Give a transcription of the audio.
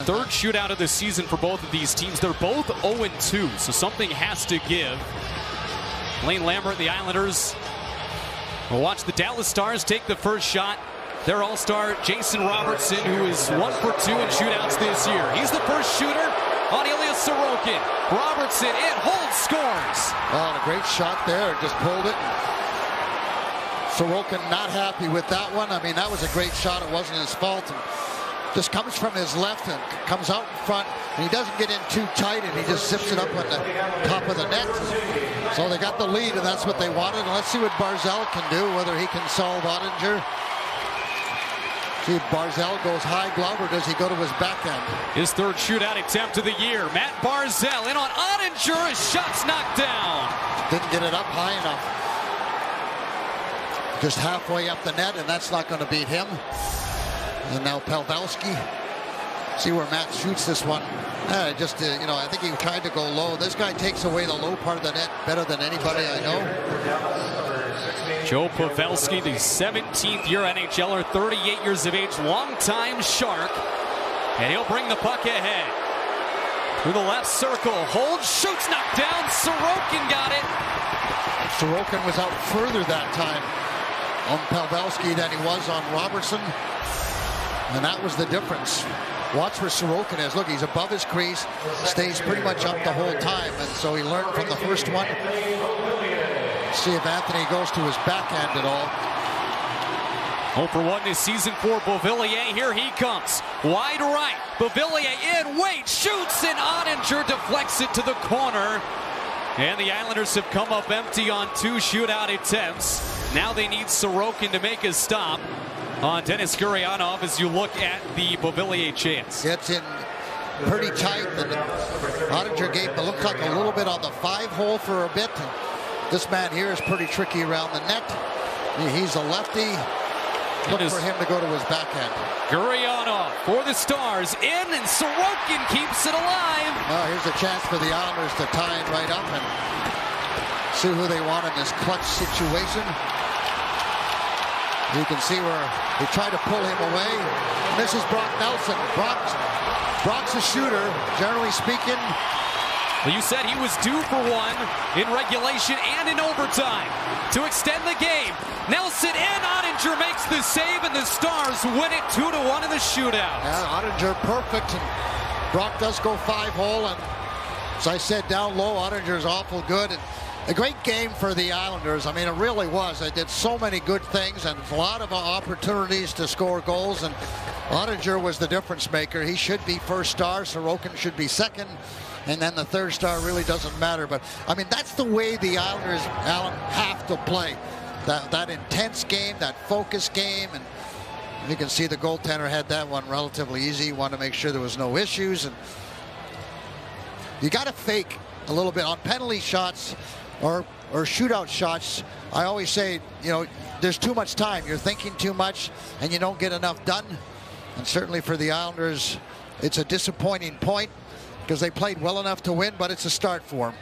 Third shootout of the season for both of these teams. They're both 0-2, so something has to give. Lane Lambert, the Islanders, will watch the Dallas Stars take the first shot. Their all-star Jason Robertson, who is 1 for 2 in shootouts this year. He's the first shooter on Ilya Sorokin. Robertson, it holds, scores. Oh, and a great shot there, just pulled it. Sorokin not happy with that one. I mean, that was a great shot. It wasn't his fault. And just comes from his left and comes out in front. And he doesn't get in too tight, and he just zips it up on the top of the net. So they got the lead, and that's what they wanted. And let's see what Barzal can do, whether he can solve Ottinger. See if Barzal goes high glove, or does he go to his backhand? His third shootout attempt of the year. Matt Barzal in on Ottinger. His shot's knocked down. Didn't get it up high enough. Just halfway up the net, and that's not going to beat him. And now Pavelski. See where Matt shoots this one. I think he tried to go low. This guy takes away the low part of the net better than anybody I know. Joe Pavelski, the 17th-year NHLer, 38 years of age, longtime Shark. And he'll bring the puck ahead. Through the left circle, holds, shoots, knocked down. Sorokin got it. Sorokin was out further that time on Pavelski than he was on Robertson. And that was the difference. Watch where Sorokin is. Look, he's above his crease, stays pretty much up the whole time. And so he learned from the first one. See if Anthony goes to his backhand at all. 0 for 1 this season for Beauvillier. Here he comes. Wide right. Beauvillier in, waits, shoots, and Ottinger deflects it to the corner. And the Islanders have come up empty on 2 shootout attempts. Now they need Sorokin to make a stop on Denis Gurianov as you look at the Beauvillier chance. Gets in pretty tight. And Ottinger gave it looked like a little bit on the 5-hole for a bit. This man here is pretty tricky around the net. He's a lefty. Look for him to go to his backhand. Gurianov for the Stars in, and Sorokin keeps it alive. Well, here's a chance for the Islanders to tie it right up and see who they want in this clutch situation. You can see where they try to pull him away. This is Brock Nelson. Brock's a shooter, generally speaking. Well, you said he was due for one in regulation and in overtime to extend the game. Nelson and Ottinger makes the save, and the Stars win it 2-1 in the shootout. Yeah, Ottinger perfect, and Brock does go 5-hole, and as I said, down low, Ottinger's awful good. And a great game for the Islanders. I mean, it really was. They did so many good things and a lot of opportunities to score goals, and Ottinger was the difference maker. He should be first star. Sorokin should be second. And then the third star really doesn't matter. But, I mean, that's the way the Islanders, Alan, have to play. That intense game, that focus game. And you can see the goaltender had that one relatively easy. He wanted to make sure there was no issues. And you got to fake a little bit on penalty shots or shootout shots. I always say, there's too much time. You're thinking too much, and you don't get enough done. And certainly for the Islanders, it's a disappointing point, because they played well enough to win, but it's a start for them.